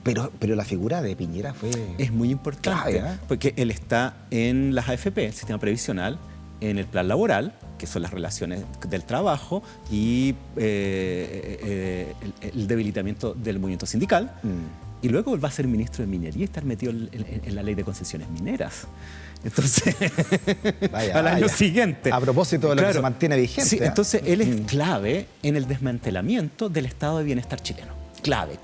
Pero la figura de Piñera es muy importante, clave, porque él está en las AFP, el sistema previsional, en el plan laboral, que son las relaciones del trabajo, y el debilitamiento del movimiento sindical. Y luego él va a ser ministro de Minería y estar metido en la ley de concesiones mineras. Entonces, al año siguiente. A propósito de lo que se mantiene vigente. Sí, entonces él es clave en el desmantelamiento del estado de bienestar chileno. Clave.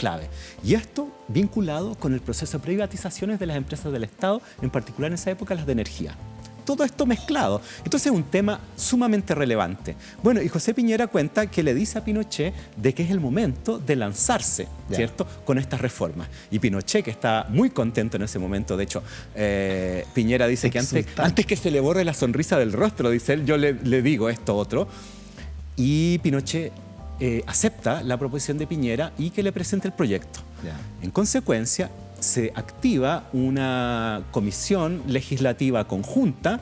Y esto vinculado con el proceso de privatizaciones de las empresas del Estado, en particular en esa época las de energía. Todo esto mezclado. Entonces es un tema sumamente relevante. Bueno, y José Piñera cuenta que le dice a Pinochet de que es el momento de lanzarse, ¿cierto?, con estas reformas. Y Pinochet, que está muy contento en ese momento, de hecho, Piñera dice que antes que se le borre la sonrisa del rostro, dice él, yo le digo esto otro. Y Pinochet acepta la proposición de Piñera y que le presente el proyecto. En consecuencia, se activa una comisión legislativa conjunta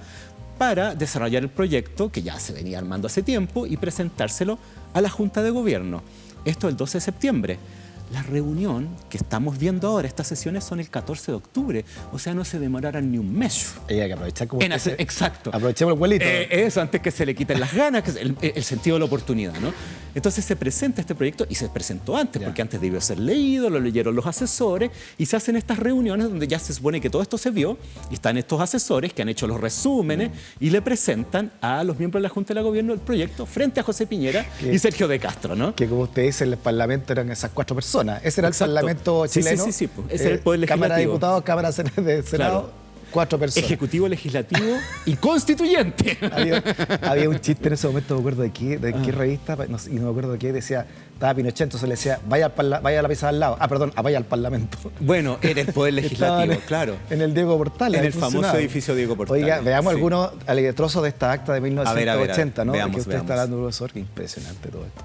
para desarrollar el proyecto, que ya se venía armando hace tiempo, y presentárselo a la Junta de Gobierno. Esto el 12 de septiembre. La reunión que estamos viendo ahora, estas sesiones son el 14 de octubre, o sea, no se demorarán ni un mes. Hay que aprovechar como exacto. Aprovechemos el vuelito. Eso, antes que se le quiten las ganas, que es el sentido de la oportunidad, ¿no? Entonces se presenta este proyecto y se presentó antes, porque antes debió ser leído, lo leyeron los asesores y se hacen estas reuniones donde ya se supone que todo esto se vio y están estos asesores que han hecho los resúmenes y le presentan a los miembros de la Junta de Gobierno el proyecto frente a José Piñera y Sergio de Castro, ¿no? Que como usted dice, el Parlamento eran esas 4 personas. Ese era el Parlamento chileno. Sí. Ese era el Poder Legislativo. Cámara de Diputados, Cámara de Senado, 4 personas. Ejecutivo, Legislativo y Constituyente. Había un chiste en ese momento, no me acuerdo de qué revista, y no me acuerdo de qué, decía, estaba Pinochet, entonces le decía, vaya a la pieza al lado. Vaya al Parlamento. Bueno, era el Poder Legislativo, claro. En el Diego Portales. En el famoso edificio Diego Portales. Oiga, veamos algunos trozos de esta acta de 1980, a ver, ¿no? veamos, que usted está dando, profesor. Qué impresionante todo esto.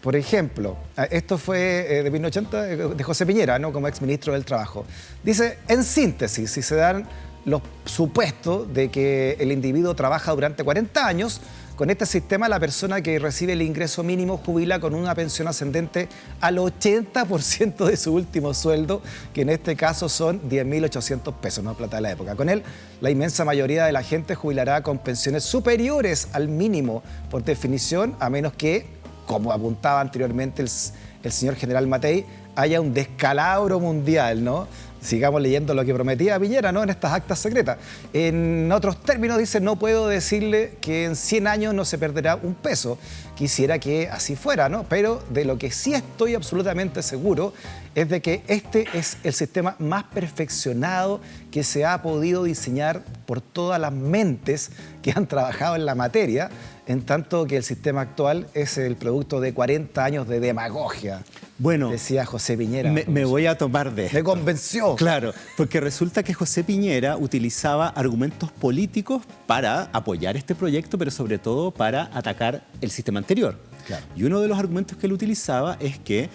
Por ejemplo, esto fue de 1980 de José Piñera, ¿no?, como exministro del Trabajo. Dice, en síntesis, si se dan los supuestos de que el individuo trabaja durante 40 años, con este sistema la persona que recibe el ingreso mínimo jubila con una pensión ascendente al 80% de su último sueldo, que en este caso son 10.800 pesos, no plata de la época. Con él, la inmensa mayoría de la gente jubilará con pensiones superiores al mínimo, por definición, a menos que, como apuntaba anteriormente el señor general Matei, haya un descalabro mundial, ¿no? Sigamos leyendo lo que prometía Piñera, ¿no?, en estas actas secretas. En otros términos dice, no puedo decirle que en 100 años no se perderá un peso. Quisiera que así fuera, ¿no? Pero de lo que sí estoy absolutamente seguro es de que este es el sistema más perfeccionado que se ha podido diseñar por todas las mentes que han trabajado en la materia, en tanto que el sistema actual es el producto de 40 años de demagogia. Bueno, decía José Piñera. Me voy a tomar de esto. Me convenció. Claro, porque resulta que José Piñera utilizaba argumentos políticos para apoyar este proyecto, pero sobre todo para atacar el sistema anterior. Claro. Y uno de los argumentos que él utilizaba es que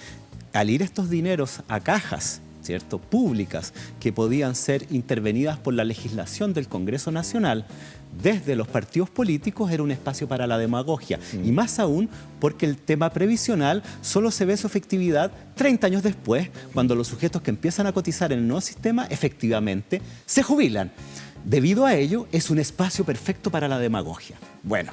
al ir estos dineros a cajas, ¿cierto?, públicas, que podían ser intervenidas por la legislación del Congreso Nacional, desde los partidos políticos era un espacio para la demagogia. Y más aún porque el tema previsional solo se ve su efectividad 30 años después, cuando los sujetos que empiezan a cotizar en el nuevo sistema efectivamente se jubilan. Debido a ello, es un espacio perfecto para la demagogia. Bueno,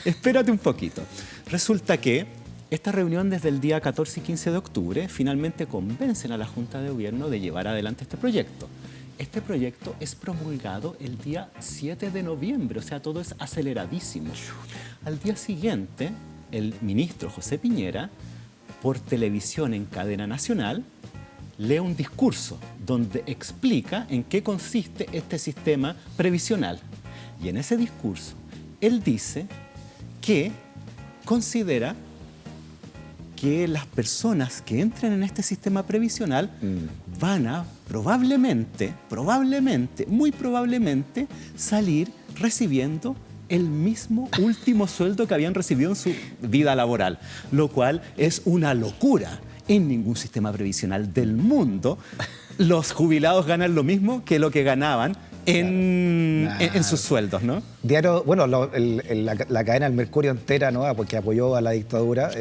espérate un poquito. Resulta que Esta reunión desde el día 14 y 15 de octubre finalmente convencen a la Junta de Gobierno de llevar adelante este proyecto. Este proyecto es promulgado el día 7 de noviembre, o sea, todo es aceleradísimo. Al día siguiente, el ministro José Piñera, por televisión en cadena nacional, lee un discurso donde explica en qué consiste este sistema previsional. Y en ese discurso, él dice que considera que las personas que entren en este sistema previsional van a probablemente, muy probablemente, salir recibiendo el mismo último sueldo que habían recibido en su vida laboral, lo cual es una locura. En ningún sistema previsional del mundo los jubilados ganan lo mismo que lo que ganaban en sus sueldos, ¿no? Diario, bueno, la cadena El Mercurio entera, ¿no? Porque apoyó a la dictadura,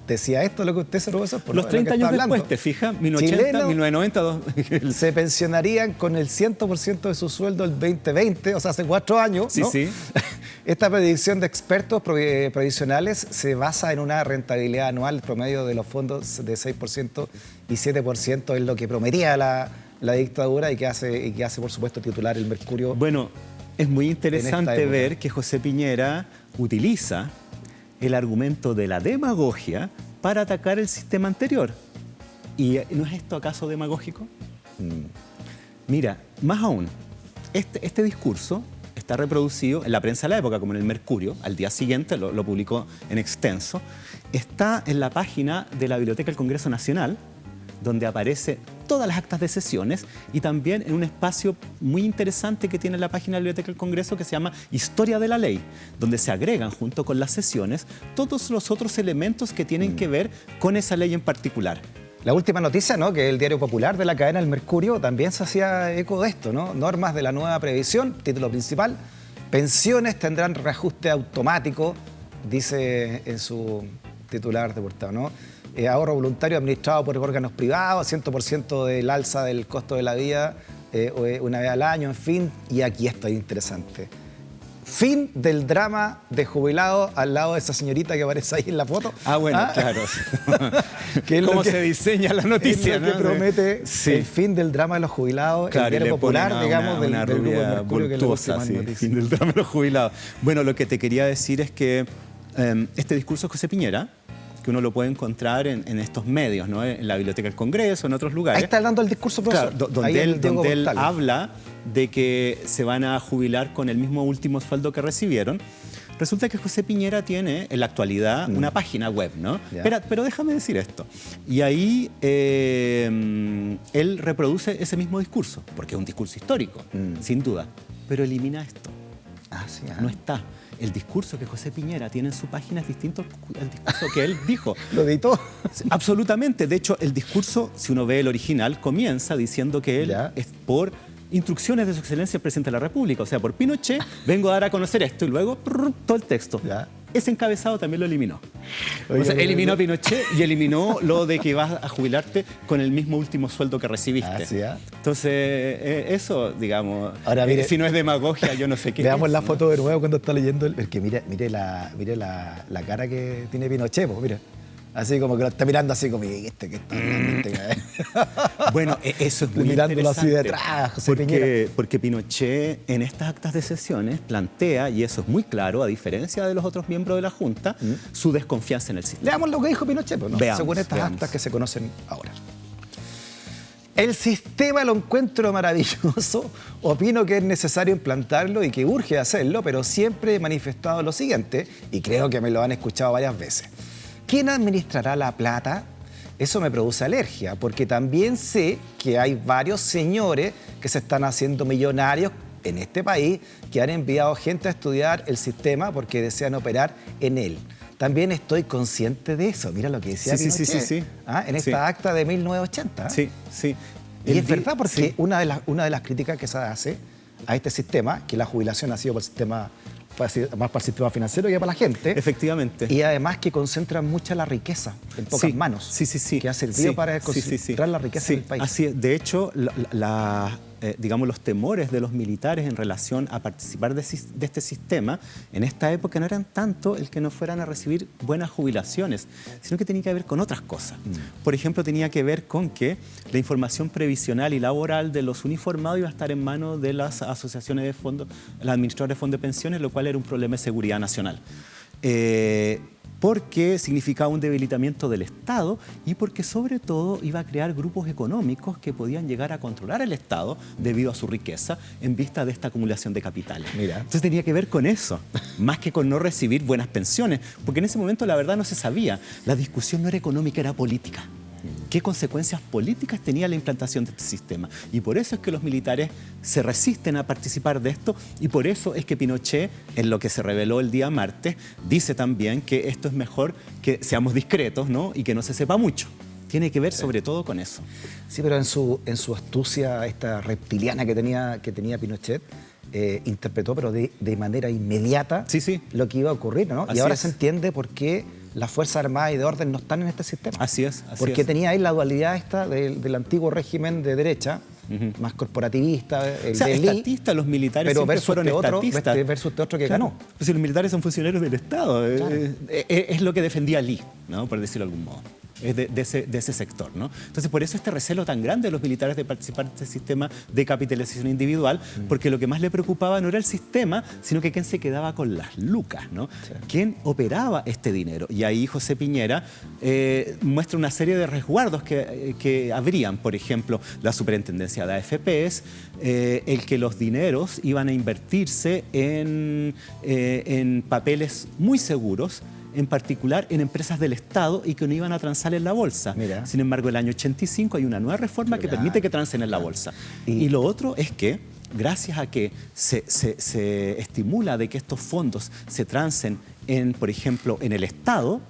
decía esto, lo que usted se robó, por los 30 años después, ¿te fijas? 1980, 1990... Se pensionarían con el 100% de su sueldo el 2020, o sea, hace 4 años, ¿no? Sí. Esta predicción de expertos previsionales se basa en una rentabilidad anual promedio de los fondos de 6% y 7% es lo que prometía la dictadura y que hace, por supuesto, titular El Mercurio. Bueno, es muy interesante ver que José Piñera utiliza el argumento de la demagogia para atacar el sistema anterior. ¿Y no es esto acaso demagógico? Mira, más aún, este discurso está reproducido en la prensa de la época, como en El Mercurio, al día siguiente, lo publicó en extenso. Está en la página de la Biblioteca del Congreso Nacional, donde aparece todas las actas de sesiones y también en un espacio muy interesante que tiene la página de la Biblioteca del Congreso que se llama Historia de la Ley, donde se agregan junto con las sesiones todos los otros elementos que tienen que ver con esa ley en particular. La última noticia, ¿no? Que el Diario Popular de la cadena El Mercurio también se hacía eco de esto, ¿no? Normas de la nueva previsión, título principal, pensiones tendrán reajuste automático, dice en su titular de portada, ¿no? Ahorro voluntario administrado por órganos privados, 100% del alza del costo de la vida una vez al año, en fin. Y aquí esto es interesante. Fin del drama de jubilado al lado de esa señorita que aparece ahí en la foto. Ah, bueno, claro. ¿Cómo se diseña la noticia? Es lo que promete el fin del drama de los jubilados, claro, el Diario Popular, digamos, una del rubia Mercurio, que es la última noticia. Fin del drama de los jubilados. Bueno, lo que te quería decir es que este discurso de José Piñera, que uno lo puede encontrar en estos medios, ¿no? En la Biblioteca del Congreso, en otros lugares. Ahí está dando el discurso, profesor. Claro, donde él habla de que se van a jubilar con el mismo último sueldo que recibieron. Resulta que José Piñera tiene en la actualidad una página web, ¿no? Pero déjame decir esto. Y ahí él reproduce ese mismo discurso, porque es un discurso histórico, sin duda. Pero elimina esto. No está. El discurso que José Piñera tiene en su página es distinto al discurso que él dijo. ¿Lo editó? Absolutamente. De hecho, el discurso, si uno ve el original, comienza diciendo que él es por instrucciones de su excelencia el presidente de la República. O sea, por Pinochet, vengo a dar a conocer esto. Y luego, todo el texto. Ese encabezado también lo eliminó. O sea, eliminó a Pinochet y eliminó lo de que vas a jubilarte con el mismo último sueldo que recibiste. Entonces, eso, digamos, ahora, mire, si no es demagogia, yo no sé qué. Veamos la foto de nuevo cuando está leyendo. Porque mire la cara que tiene Pinochet, pues, mira. Así como que lo está mirando así como, que está Bueno, eso es muy mirándolo interesante. así detrás, José Piñera. Porque Pinochet en estas actas de sesiones plantea, y eso es muy claro, a diferencia de los otros miembros de la Junta, su desconfianza en el sistema. Leamos lo que dijo Pinochet, pues, ¿no? Según estas actas que se conocen ahora. El sistema lo encuentro maravilloso, opino que es necesario implantarlo y que urge hacerlo, pero siempre he manifestado lo siguiente, y creo que me lo han escuchado varias veces. ¿Quién administrará la plata? Eso me produce alergia, porque también sé que hay varios señores que se están haciendo millonarios en este país que han enviado gente a estudiar el sistema porque desean operar en él. También estoy consciente de eso. Mira lo que decía Pinochet, en esta acta de 1980. Sí. Y es verdad, porque una de las críticas que se hace a este sistema, que la jubilación ha sido por el sistema, más para el sistema financiero que para la gente. Efectivamente. Y además que concentran mucha la riqueza en pocas manos. Sí. Que ha servido para concentrar la riqueza del país. Así es. De hecho, digamos, los temores de los militares en relación a participar de este sistema, en esta época no eran tanto el que no fueran a recibir buenas jubilaciones, sino que tenía que ver con otras cosas. Por ejemplo, tenía que ver con que la información previsional y laboral de los uniformados iba a estar en manos de las asociaciones de fondos, las administradoras de fondos de pensiones, lo cual era un problema de seguridad nacional. Porque significaba un debilitamiento del Estado y porque sobre todo iba a crear grupos económicos que podían llegar a controlar el Estado debido a su riqueza en vista de esta acumulación de capitales. Mira. Entonces tenía que ver con eso, más que con no recibir buenas pensiones, porque en ese momento la verdad no se sabía. La discusión no era económica, era política. ¿Qué consecuencias políticas tenía la implantación de este sistema? Y por eso es que los militares se resisten a participar de esto y por eso es que Pinochet, en lo que se reveló el día martes, dice también que esto es mejor que seamos discretos, ¿no? Y que no se sepa mucho. Tiene que ver sobre todo con eso. Sí, pero en su astucia, esta reptiliana que tenía Pinochet, interpretó, pero de manera inmediata, lo que iba a ocurrir, ¿no? Y ahora se entiende por qué las Fuerzas Armadas y de Orden no están en este sistema. Así es. Porque tenía ahí la dualidad esta del antiguo régimen de derecha, más corporativista, el estatista, los militares pero siempre fueron estatistas. Versus este otro que ganó. Pues si los militares son funcionarios del Estado, es lo que defendía Lee, ¿no? Por decirlo de algún modo. Es de ese sector, ¿no? Entonces, por eso este recelo tan grande de los militares de participar de este sistema de capitalización individual, porque lo que más le preocupaba no era el sistema, sino que quién se quedaba con las lucas, ¿no? Sí. ¿Quién operaba este dinero? Y ahí José Piñera muestra una serie de resguardos que habrían, por ejemplo, la superintendencia de AFPs, el que los dineros iban a invertirse en papeles muy seguros, en particular en empresas del Estado y que no iban a transar en la bolsa. Mira. Sin embargo, el año 85 hay una nueva reforma que permite que transen en la bolsa. Y lo otro es que, gracias a que se estimula de que estos fondos se transen en, por ejemplo, en el Estado,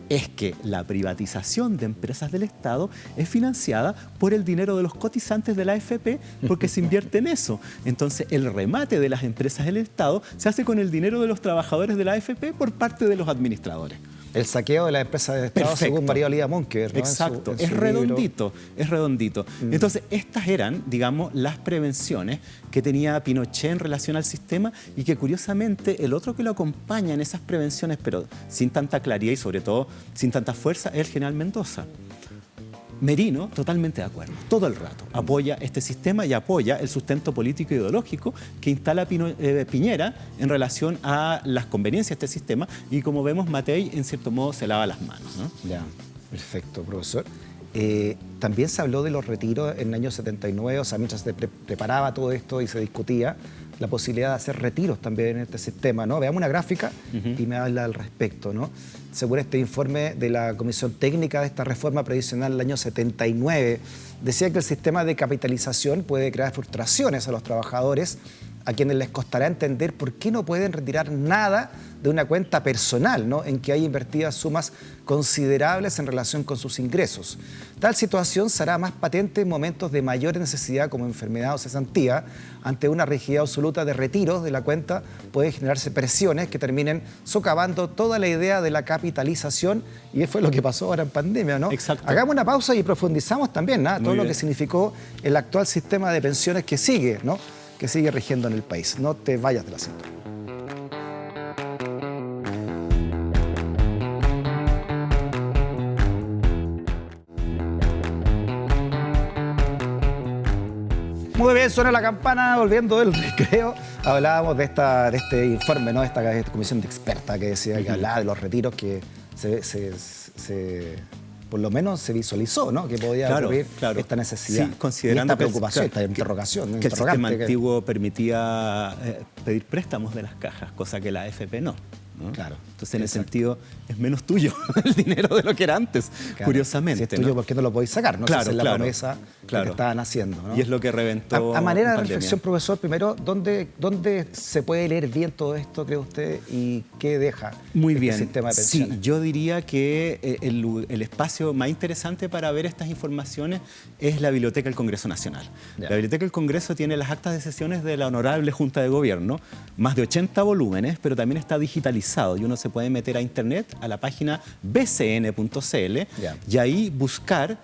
es que la privatización de empresas del Estado es financiada por el dinero de los cotizantes de la AFP porque se invierte en eso. Entonces, el remate de las empresas del Estado se hace con el dinero de los trabajadores de la AFP por parte de los administradores. El saqueo de las empresas del Estado, según María Olivia Monker, ¿no? Exacto, es redondito. Entonces, estas eran, digamos, las prevenciones que tenía Pinochet en relación al sistema y que, curiosamente, el otro que lo acompaña en esas prevenciones, pero sin tanta claridad y, sobre todo, sin tanta fuerza, es el general Mendoza. Merino, totalmente de acuerdo, todo el rato. Apoya este sistema y apoya el sustento político e ideológico que instala Piñera en relación a las conveniencias de este sistema y, como vemos, Matei, en cierto modo, se lava las manos, ¿no? Ya, perfecto, profesor. También se habló de los retiros en el año 79, o sea, mientras se preparaba todo esto y se discutía la posibilidad de hacer retiros también en este sistema, ¿no? Veamos una gráfica y me habla al respecto, ¿no? Según este informe de la Comisión Técnica de esta reforma previsional del año 79, decía que el sistema de capitalización puede crear frustraciones a los trabajadores, a quienes les costará entender por qué no pueden retirar nada de una cuenta personal, ¿no? En que hay invertidas sumas considerables en relación con sus ingresos. Tal situación será más patente en momentos de mayor necesidad como enfermedad o cesantía. Ante una rigidez absoluta de retiros de la cuenta pueden generarse presiones que terminen socavando toda la idea de la capitalización, y fue lo que pasó ahora en pandemia, ¿no? Exacto. Hagamos una pausa y profundizamos también, ¿no? Todo lo que significó el actual sistema de pensiones que sigue, ¿no? Que sigue rigiendo en el país. No te vayas de la cintura. Muy bien, suena la campana, volviendo del recreo. Hablábamos de este informe, ¿no? Esta comisión de experta que decía que hablaba de los retiros que por lo menos se visualizó, ¿no? Que podía ocurrir esta necesidad. Sí, considerando y esta preocupación, esta interrogación. Que el sistema antiguo permitía pedir préstamos de las cajas, cosa que la AFP no. Claro. Entonces, en ese sentido, es menos tuyo el dinero de lo que era antes, curiosamente. Si es tuyo, ¿por qué no lo podéis sacar? ¿No? Claro, esa es la promesa que estaban haciendo, ¿no? Y es lo que reventó. A manera de reflexión, profesor, primero, ¿dónde se puede leer bien todo esto, cree usted, y qué deja este sistema de pensiones? Sí, yo diría que el espacio más interesante para ver estas informaciones es la Biblioteca del Congreso Nacional. La Biblioteca del Congreso tiene las actas de sesiones de la Honorable Junta de Gobierno, más de 80 volúmenes, pero también está digitalizado y uno se puede meter a internet a la página bcn.cl y ahí buscar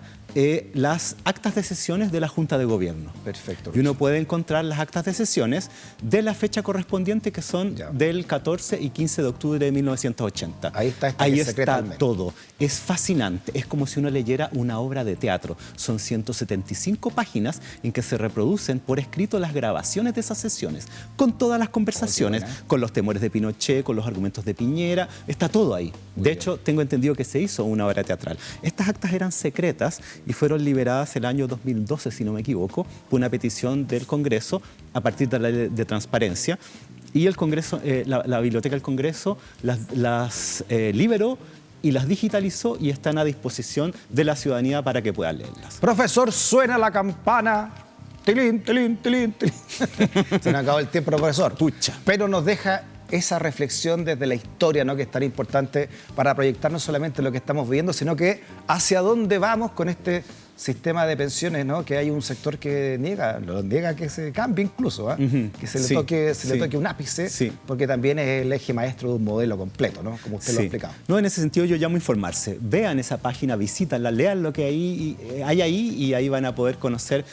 las actas de sesiones de la Junta de Gobierno. Perfecto. Y uno puede encontrar las actas de sesiones de la fecha correspondiente, que son del 14 y 15 de octubre de 1980. Ahí está esta Ahí que secreta está al menos. todo. Es fascinante. Es como si uno leyera una obra de teatro. Son 175 páginas en que se reproducen por escrito las grabaciones de esas sesiones, con todas las conversaciones, con los temores de Pinochet, con los argumentos de Piñera. Está todo ahí. De hecho, tengo entendido que se hizo una obra teatral. Estas actas eran secretas y fueron liberadas el año 2012, si no me equivoco, por una petición del Congreso a partir de la ley de transparencia. Y el Congreso, la Biblioteca del Congreso las liberó y las digitalizó y están a disposición de la ciudadanía para que puedan leerlas. Profesor, suena la campana. Tilín, tilín, tilín, tilín. Se nos acabó el tiempo, profesor. Pucha. Pero nos deja esa reflexión desde la historia, ¿no?, que es tan importante para proyectar no solamente lo que estamos viviendo, sino que hacia dónde vamos con este sistema de pensiones, ¿no? Que hay un sector que niega que se cambie incluso, que se le toque un ápice, porque también es el eje maestro de un modelo completo, ¿no?, como usted lo ha explicado. No, en ese sentido yo llamo a informarse. Vean esa página, visítanla, lean lo que hay ahí y ahí van a poder conocer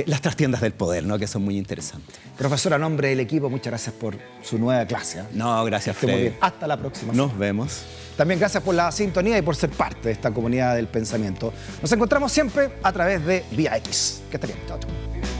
las trastiendas del poder, ¿no?, que son muy interesantes. Profesor, a nombre del equipo, muchas gracias por su nueva clase. No, gracias, Esté muy Freddy. bien. Hasta la próxima. Nos vemos. También gracias por la sintonía y por ser parte de esta comunidad del pensamiento. Nos encontramos siempre a través de Vía X. Que esté bien. Chao, chao.